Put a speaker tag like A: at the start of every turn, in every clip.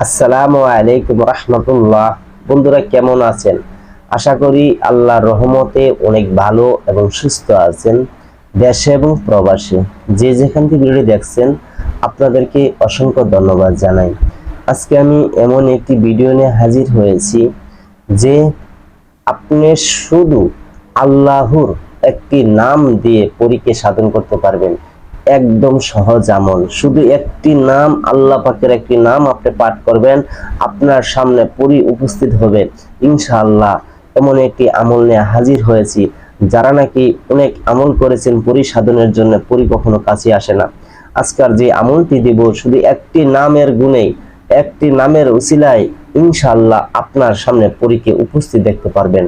A: আসসালামু আলাইকুম রাহমাতুল্লাহ। বন্ধুরা কেমন আছেন? আশা করি আল্লাহর রহমতে অনেক ভালো এবং সুস্থ আছেন। দেশে এবং প্রবাসে যে যেখান থেকে ভিডিও দেখছেন আপনাদেরকে অসংখ্য ধন্যবাদ জানাই। আজকে আমি এমন একটি ভিডিও নিয়ে হাজির হয়েছি যে আপনি শুধু আল্লাহর একটি নাম দিয়ে পরীকে সাধন করতে পারবেন। একদম সহজ আমল, শুধু একটি নাম, আল্লাহ পাকের একটি নাম আপনি পাঠ করবেন, আপনার সামনে পরী উপস্থিত হবে ইনশাআল্লাহ। এমন একটি আমল নিয়ে হাজির হয়েছি। যারা নাকি অনেক আমল করেছেন পরী সাধনের জন্য, পরী কখনো কাছে আসে না। আজকের যে আমলটি দিব শুধু একটি নামের গুণেই, একটি নামের উসিলায় ইনশাআল্লাহ আপনার সামনে পরীকে উপস্থিত দেখতে পারবেন।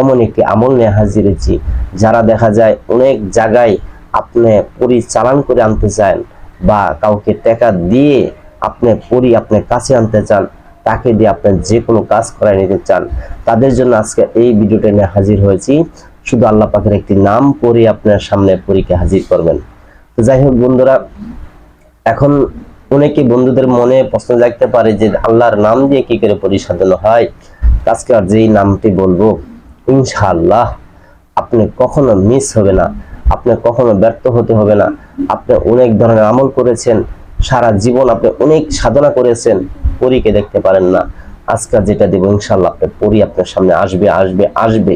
A: এমন একটি আমল নিয়ে হাজির হয়েছি। যারা দেখা যায় অনেক জায়গায় আপনি পরী চালান করে আনতে চান বা কাউকে টাকা দিয়ে আপনি পরী আপনার কাছে আনতে চান, তাকে দিয়ে আপনি যে কোনো কাজ করায় নিতে চান, তাদের জন্য আজকে এই ভিডিওটা নিয়ে হাজির হয়েছি। শুধু আল্লাহ পাকের একটি নাম পড়ে আপনার সামনে পরীকে হাজির করবেন। তো যাই হোক বন্ধুরা, এখন অনেকে বন্ধুদের মনে প্রশ্ন জাগতে পারে যে আল্লাহর নাম দিয়ে কি করে পরী সাজানো হয়। আজকে আর যেই নামটি বলবো ইনশাআল্লাহ আপনি কখনো মিস হবে না, আপনি কখনো ব্যর্থ হতে হবে না। আপনি অনেক ধরনের আমল করেছেন, সারা জীবন আপনি অনেক সাধনা করেছেন, পরীকে দেখতে পারেন না। আজকে যেটা দেব ইনশাআল্লাহ আপনি পরী আপনার সামনে আসবে আসবে আসবে।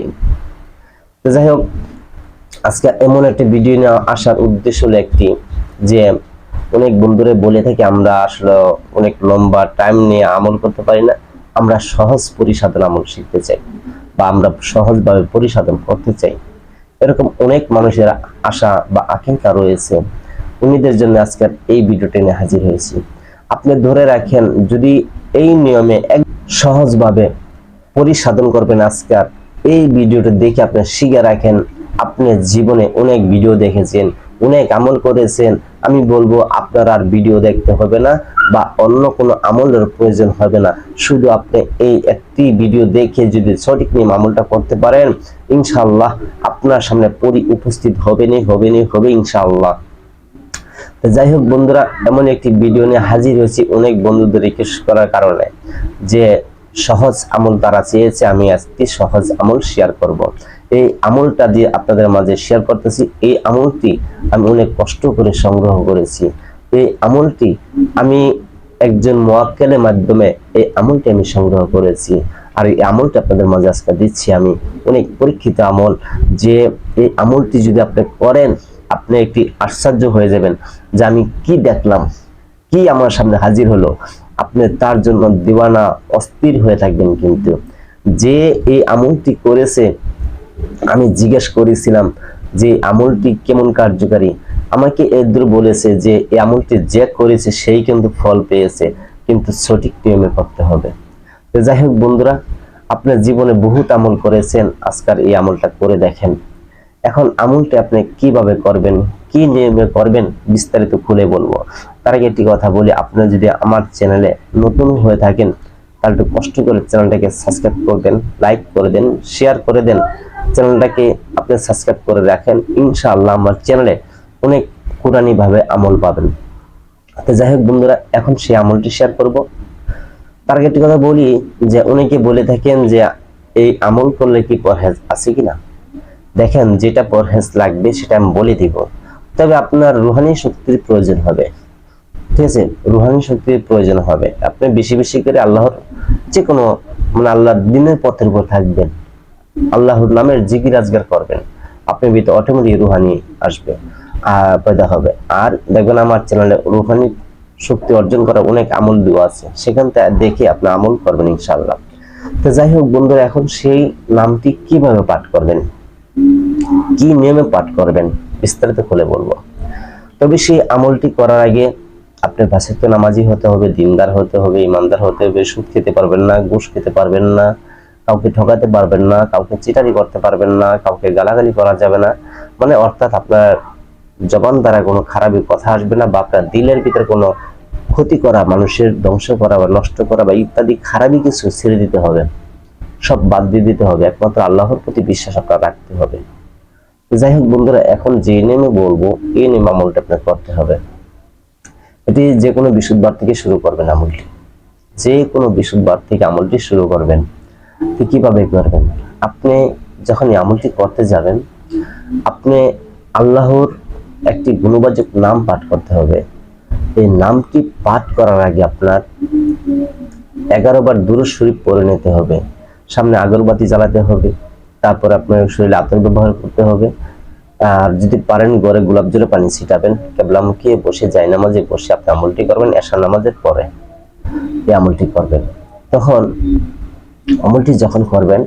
A: তো যাই হোক, আজকে এমন একটি ভিডিও নিয়ে আসার উদ্দেশ্য হলো একটি, যে অনেক বন্ধুরে বলে থাকি আমরা আসলে অনেক লম্বা টাইম নিয়ে আমল করতে পারি না। আমরা সহজ পরিসাধন আমল শিখতে চাই বা আমরা সহজভাবে পরিসাধন করতে চাই, এরকম অনেক মানুষের আশা বা আকাঙ্ক্ষা রয়েছে। উনিদের জন্য আজকের এই ভিডিওটি নিয়ে হাজির হয়েছি। আপনি ধরে রাখেন, যদি এই নিয়মে এক সহজভাবে পরিসাধন করবেন, আজকের এই ভিডিওটা দেখে আপনি শিখে রাখেন। আপনি জীবনে অনেক ভিডিও দেখেছেন, অনেক আমল করেছেন, আমি বলবো আপনার আর ভিডিও দেখতে হবে না বা অন্য কোনো আমলের প্রয়োজন হবে না। শুধু আপনি এই একটি ভিডিও দেখে যদি সঠিক নিয়ম আমলটা করতে পারেন ইনশাআল্লাহ আপনার সামনে পরী উপস্থিত হবে ইনশাআল্লাহ। যাই হোক বন্ধুরা, এমন একটি ভিডিও নিয়ে হাজির হয়েছি অনেক বন্ধুদের রিকোয়েস্ট করার কারণে, যে সহজ আমল তারা চেয়েছে, আমি আজকে সহজ আমল শেয়ার করব। এই আমলটা দিয়ে আপনাদের মাঝে শেয়ার করতেছি। এই আমলটি আমি অনেক কষ্ট করে সংগ্রহ করেছি। এই আমলটি আমি একজন মুয়াক্কেলের মাধ্যমে এই আমলটি আমি সংগ্রহ করেছি, আর এই আমলটা আপনাদের মাঝে আজকে দিচ্ছি। আমি অনেক পরীক্ষিত আমল, যে এই আমলটি যদি আপনি করেন আপনি একটি আশ্চর্য হয়ে যাবেন যে আমি কি দেখলাম, কি আমার সামনে হাজির হলো। আপনি তার জন্য দিওয়ানা, অস্থির হয়ে থাকবেন। কিন্তু যে এই আমলটি করেছে, আমি জিজ্ঞেস করেছিলাম যে আমলটি কেমন কার্যকারী, আমাকে এদুর বলেছে যে এই আমলটি যে করেছে সেই কিন্তু ফল পেয়েছে, কিন্তু সঠিক নিয়মে করতে হবে। তো যাই হোক বন্ধুরা, আপনার জীবনে বহুত আমল করেছেন, আজকাল এই আমলটা করে দেখেন। এখন আমলটি আপনি কিভাবে করবেন, কি নিয়মে করবেন বিস্তারিত খুলে বলবো। তার আগে একটি কথা বলি, আপনি যদি আমার চ্যানেলে নতুন হয়ে থাকেন তাহলে একটু কষ্ট করে চ্যানেলটাকে সাবস্ক্রাইব করবেন, লাইক করে দেন, শেয়ার করে দেন। চ্যানেলটাকে আপনি সাবস্ক্রাইব করে রাখেন, ইনশাআল্লাহ আমার চ্যানেলে অনেক কোরআনী ভাবে আমল পাবেন। তো যাই হোক বন্ধুরা, এখন সেই আমলটি শেয়ার করব। তার আগে একটি কথা বলি, যে অনেকে বলে থাকেন যে এই আমল করলে কি পরহেজ আছে কিনা। দেখেন, যেটা পরহেজ লাগবে সেটা আমি বলে দিব, তবে আপনার রুহানি শক্তির প্রয়োজন হবে। ঠিক আছে, রুহানি শক্তির প্রয়োজন হবে। আপনি বেশি বেশি করে আল্লাহর যে কোনো আল্লাহর দিনের পথের উপর থাকবেন, আল্লাহর নামের জিকির আজগার করবেন, আপনি ভিতরে অটোমেটিক রুহানি আসবে আর পয়দা হবে। আর দেখবেন আমার চ্যানেলে রুহানি শক্তি অর্জন করা অনেক আমল দেওয়া আছে, সেখান থেকে দেখে আপনি আমল করবেন ইনশাআল্লাহ। তো যাই হোক বন্ধুরা, এখন সেই নামটি কিভাবে পাঠ করবেন, কি নিয়মে পাঠ করবেন বিস্তারিত খুলে বলবো। তবে সেই আমলটি করার আগে আপনার পাশে তো নামাজি হতে হবে, দিনদার হতে হবে, ইমানদার হতে হবে, সুদ খেতে পারবেন না, ঘুষ খেতে পারবেন না, কাউকে ঠকাতে পারবেন না, কাউকে চিটারি করতে পারবেন না, কাউকে গালাগালি করা যাবে না। মানে অর্থাৎ আপনার জবান দ্বারা কোনো খারাপি কথা আসবে না, বা আপনার দিলের ভিতরে কোনো ক্ষতি করা, মানুষের ধ্বংস করা বা নষ্ট করা বা ইত্যাদি খারাপি কিছু ছেড়ে দিতে হবে, সব বাদ দিয়ে দিতে হবে। একমাত্র আল্লাহর প্রতি বিশ্বাস আপনার রাখতে হবে। যাই হোক বন্ধুরা, এখন যে নেমে বলবো এই নেমে আমলটা আপনার করতে হবে। এটি যে কোনো বিশুদ্ধবার থেকে শুরু করবেন আমলটি, যে কোনো বৃহস্পতিবার থেকে আমলটি শুরু করবেন। তো কিভাবে করবেন? আপনি যখন এই আমলটি করতে যাবেন, আপনি আল্লাহর একটি গুণবাচক নাম পাঠ করতে হবে। এই নামটি পাঠ করার আগে আপনার 11 বার দুরূদ শরীফ পড়ে নিতে হবে। সামনে আগরবাতি জ্বালাতে হবে, তারপর আপনার শরীরে আতর ব্যবহার করতে হবে। আর যদি পারেন ঘরে গোলাপ জলে পানি ছিটাবেন, কেবলামুখী বসে জায়নামাজে বসে আপনি আমলটি করবেন। এশার নামাজের পরে এই আমলটি করবেন। তখন আমলটি যখন করবেন,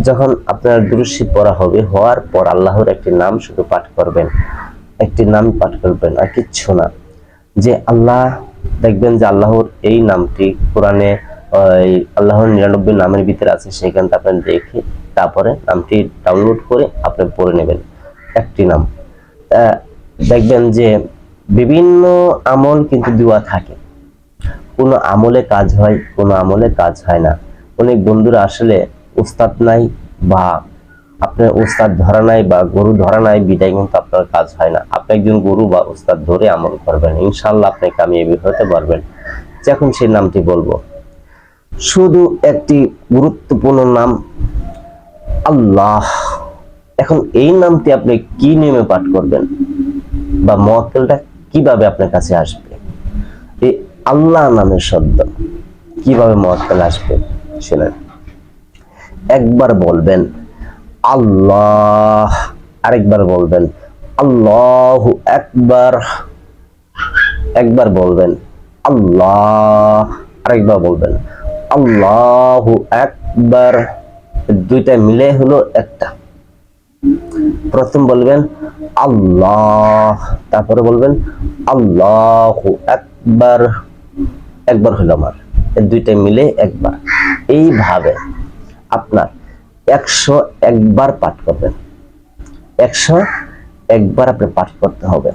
A: যখন আপনার দুরূদ শরীফ পড়া হবে, হওয়ার পর আল্লাহর একটি নাম শুধু পাঠ করবেন, একটি নাম পাঠ করবেন, আর কিচ্ছু না। যে আল্লাহ, দেখবেন যে আল্লাহর এই নামটি কোরআনে আল্লাহর 99 নামের ভিতরে আছে, সেখান থেকে আপনি দেখে তারপরে নামটি ডাউনলোড করে আপনি পড়ে নেবেন একটি নাম। দেখবেন যে বিভিন্ন আমল কিন্তু দেওয়া থাকে, কোনো আমলে কাজ হয়, কোনো আমলে কাজ হয় না। অনেক বন্ধুরা আসলে উস্তাদ নাই, বা আপনার উস্তাদ ধরা নাই, বা গরু ধরা নাই, বিদায় কিন্তু আপনার কাজ হয় না। আপনি একজন গরু বা উস্তাদ ধরে আমল করবেন, ইনশাআল্লাহ আপনি কামিয়াবি হতে পারবেন। এখন সেই নামটি বলবো, শুধু একটি গুরুত্বপূর্ণ নাম, আল্লাহ। এখন এই নামটি আপনি কি নিয়মে পাঠ করবেন, বা মুয়াক্কালটা কিভাবে আপনার কাছে আসবে, এই আল্লাহ নামের শব্দ কিভাবে মুয়াক্কাল আসবে শুনেন। একবার বলবেন আল্লাহ, আরেকবার বলবেন আল্লাহু আকবার, একবার বলবেন আল্লাহ, আরেকবার বলবেন আল্লাহু আকবার। দুইটা মিলে হলো একটা। প্রথম বলবেন আল্লাহ, তারপরে বলবেন আল্লাহু আকবার, একবার হলো আমার, এই দুইটা মিলে একবার। এইভাবে আপনার 101 বার পাঠ করবেন, 101 বার আপনি পাঠ করতে হবে।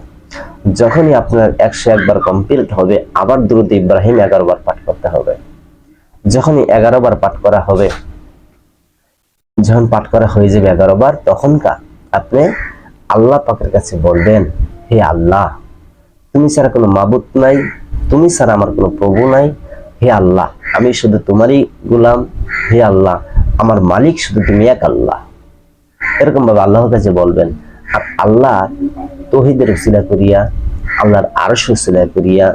A: যখনই আপনার 101 বার কমপ্লিট হবে, আবার দুরূদ ইব্রাহিম 11 বার পাঠ করতে হবে। যখনই 11 বার পাঠ করা হবে, যখন পাঠ করা হয়ে যাবে 11 বার, তখনকার আপনি আল্লাহ পাকের কাছে বলবেন, হে আল্লাহ, তুমি ছাড়া কোনো মাবুদ নাই, তুমি ছাড়া আমার কোনো প্রভু নাই। হে আল্লাহ, আমি শুধু তোমারই গোলাম। হে আল্লাহ, আমার মালিক শুধু তুমি এক আল্লাহ। এরকম ভাবে আল্লাহর কাছে বলবেন। আর আল্লাহ তৌহিদের উসিলা করিয়া, আল্লাহর আরশ উসিলা করিয়া,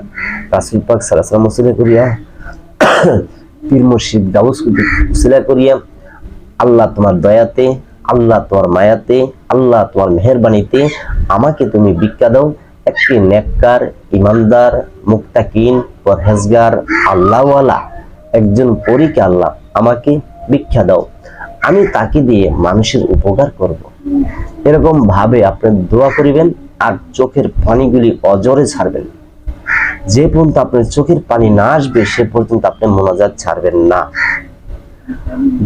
A: রাসূল পাক সাল্লাল্লাহু আলাইহি ওয়াসাল্লাম উসিলা করিয়া, পীর মুর্শিদ গাউস উসিলা করিয়া, আল্লাহ তোমার দয়াতে, আল্লাহ তোমার মায়াতে, আল্লাহ তোমার মেহেরবানিতে আমাকে তুমি ভিক্ষা দাও, একটি নেককার, ইমানদার, মুত্তাকিন, পরহেজগার, আল্লাহওয়ালা একজন পরীকে আল্লাহ আমাকে ভিক্ষা দাও, আমি তাকে দিয়ে মানুষের উপকার করব। এরকম ভাবে আপনি দোয়া করিবেন, আর চোখের পানিগুলি অজরে ছাড়বেন। যে পর্যন্ত আপনার চোখের পানি না আসবে, সে পর্যন্ত আপনি মোনাজাত ছাড়বেন না।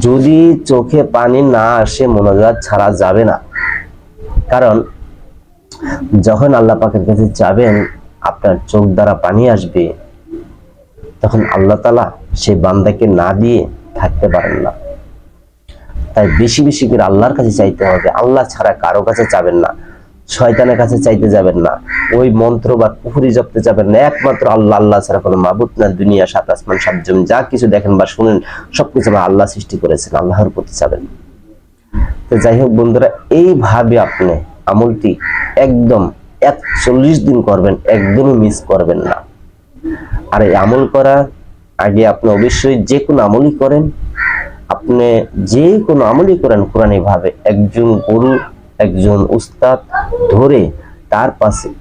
A: যদি চোখে পানি না আসে, মোনাজাত ছাড়া যাবে না। কারণ যখন আল্লাহ পাকের কাছে যাবেন, আপনার চোখ দ্বারা পানি আসবে, তখন আল্লাহ তাআলা সেই বান্দাকে না দিয়ে থাকতে পারেন না। তাই বেশি বেশি করে আল্লাহর কাছে চাইতে হবে। আল্লাহ ছাড়া কারো কাছে যাবেন না, শয়তানের কাছে চাইতে যাবেন না, ওই মন্ত্র বা কুফরি জপতে যাবেন না। একমাত্র আল্লাহ, আল্লাহ ছাড়া কোনো মাবুদ না। দুনিয়া, সাত আসমান, সাত জমিন, যা কিছু দেখেন বা শুনেন, সবকিছু আল্লাহ সৃষ্টি করেছেন, আল্লাহর প্রতি যাবেন। তো যাই হোক বন্ধুরা, এইভাবে আপনি আমলটি একদম 41 দিন করবেন, একদমই মিস করবেন না। আর এই আমল করার আগে আপনি অবশ্যই যে কোনো আমলই করেন, আপনি যে কোনো আমলই করেন কোরআনী ভাবে, একজন গুরু, একজন উস্তাদ ধরে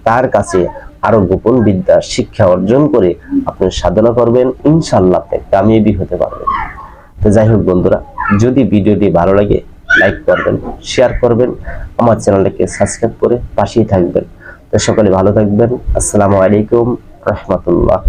A: তার কাছে আরো গোপন বিদ্যা শিক্ষা অর্জন করে আপনি সাধনা করবেন, ইনশাআল্লাহ আপনি কামিয়াবি হতে পারবেন। তো যাই হোক বন্ধুরা, যদি ভিডিওটি ভালো লাগে লাইক করবেন, শেয়ার করবেন, আমার চ্যানেলটাকে সাবস্ক্রাইব করে পাশেই থাকবেন। তো সকলে ভালো থাকবেন। আসসালামু আলাইকুম রাহমাতুল্লাহ।